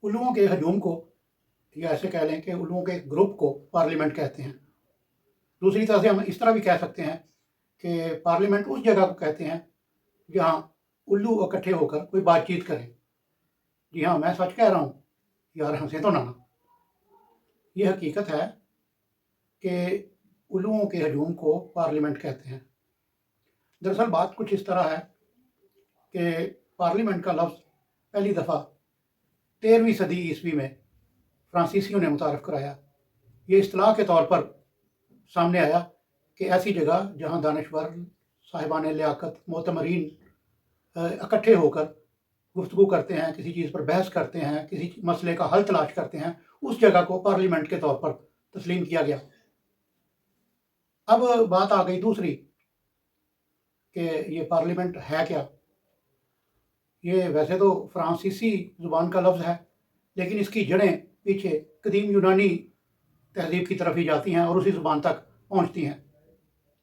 उल्लुओं के हजूम को या ऐसे कह लें कि उल्लुओं के ग्रुप को पार्लियामेंट कहते हैं। दूसरी तरह से हम इस तरह भी कह सकते हैं कि पार्लियामेंट उस जगह को कहते हैं जहाँ उल्लू इकट्ठे होकर कोई बातचीत करें। जी हाँ, मैं सच कह रहा हूँ, यार हंसे तो ना। ये हकीकत है कि उल्लुओं के हजूम को पार्लियामेंट कहते हैं। दरअसल बात कुछ इस तरह है कि पार्लियामेंट का लफ्ज़ पहली दफ़ा 13वीं सदी ईस्वी में फ्रांसीसियों ने मुतारफ़ कराया। ये इस्तिलाह के तौर पर सामने आया कि ऐसी जगह जहाँ दानश्वर, साहिबान लियाकत, मोतमरीन इकट्ठे होकर गुफ्तगू करते हैं, किसी चीज़ पर बहस करते हैं, किसी मसले का हल तलाश करते हैं, उस जगह को पार्लियामेंट के तौर पर तस्लीम किया गया। अब बात आ गई दूसरी कि ये पार्लियामेंट है क्या। ये वैसे तो फ्रांसीसी ज़ुबान का लफ्ज़ है, लेकिन इसकी जड़ें पीछे कदीम यूनानी तहज़ीब की तरफ ही जाती हैं और उसी ज़ुबान तक पहुँचती हैं,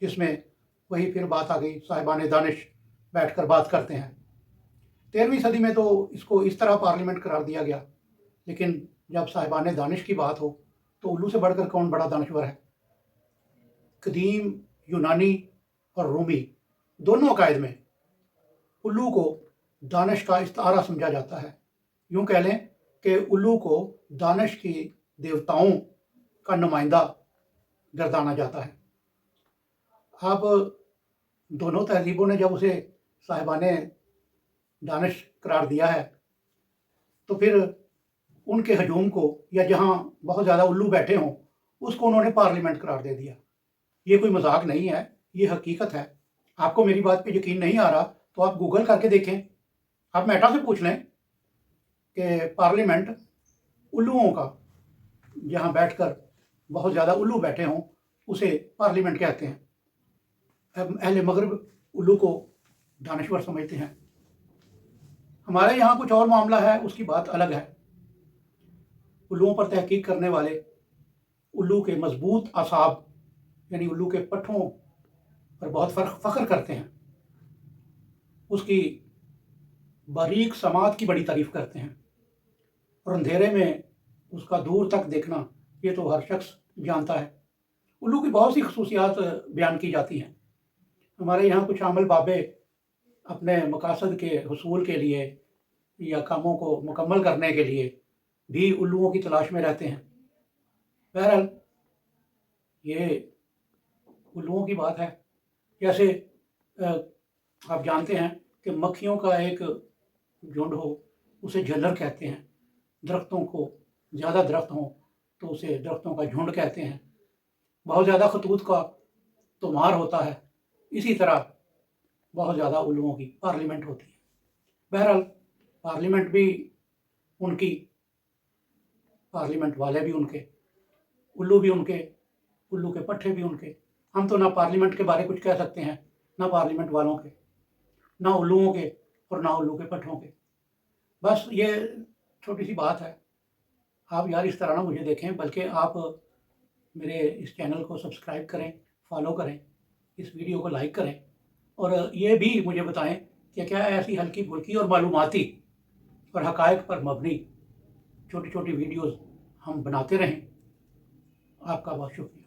जिसमें वही फिर बात आ गई, साहिबान दानिश बैठकर बात करते हैं। 13वीं सदी में तो इसको इस तरह पार्लियामेंट करार दिया गया, लेकिन जब साहिबान दानिश की बात हो तो उल्लू से बढ़कर कौन बड़ा दानश्वर है। कदीम यूनानी और रूमी दोनों अकायद में उल्लू को दानिश का इस्तारा समझा जाता है। यूँ कह लें कि उल्लू को दानिश की देवताओं का नुमाइंदा गर्दाना जाता है। अब दोनों तहजीबों ने जब उसे साहिबाने दानिश करार दिया है, तो फिर उनके हजूम को या जहाँ बहुत ज़्यादा उल्लू बैठे हों, उसको उन्होंने पार्लियामेंट करार दे दिया। ये कोई मजाक नहीं है, ये हकीकत है। आपको मेरी बात पे यकीन नहीं आ रहा तो आप गूगल करके देखें, आप मेटा से पूछ लें कि पार्लियामेंट उल्लुओं का, जहाँ बैठकर बहुत ज़्यादा उल्लू बैठे हों, उसे पार्लियामेंट कहते हैं। अहले मगरिब उल्लू को दानश्वर समझते हैं। हमारे यहाँ कुछ और मामला है, उसकी बात अलग है। उल्लुओं पर तहकीक करने वाले उल्लू के मजबूत असाब यानी उल्लू के पट्ठों पर बहुत फ़ख्र करते हैं, उसकी बारीक समात की बड़ी तारीफ़ करते हैं, और अंधेरे में उसका दूर तक देखना ये तो हर शख्स जानता है। उल्लू की बहुत सी खसूसियात बयान की जाती हैं। हमारे यहाँ कुछ आमल बाबे अपने मकासद के हुसूल के लिए या कामों को मुकम्मल करने के लिए भी उल्लुओं की तलाश में रहते हैं। बहरहाल ये उल्लुओं की बात है। जैसे आप जानते हैं कि मक्खियों का एक झुंड हो उसे झल्लर कहते हैं, दरख्तों को ज़्यादा दरख्त हों तो उसे दरख्तों का झुंड कहते हैं, बहुत ज़्यादा खतूत का तो मार होता है। इसी तरह बहुत ज़्यादा उल्लुओं की पार्लियामेंट होती है। बहरहाल पार्लियामेंट भी उनकी, पार्लियामेंट वाले भी उनके, उल्लू भी उनके, उल्लू के पट्ठे भी उनके। हम तो ना पार्लियामेंट के बारे कुछ कह सकते हैं, ना पार्लियामेंट वालों के, ना उल्लुओं के और ना उल्लू के पट्ठों के। बस ये छोटी सी बात है। आप यार इस तरह ना मुझे देखें, बल्कि आप मेरे इस चैनल को सब्सक्राइब करें, फॉलो करें, इस वीडियो को लाइक करें, और ये भी मुझे बताएं कि क्या ऐसी हल्की फुल्की और मालूमाती और हक़ाइक़ पर मबनी छोटी छोटी वीडियोज़ हम बनाते रहें। आपका बहुत शुक्रिया।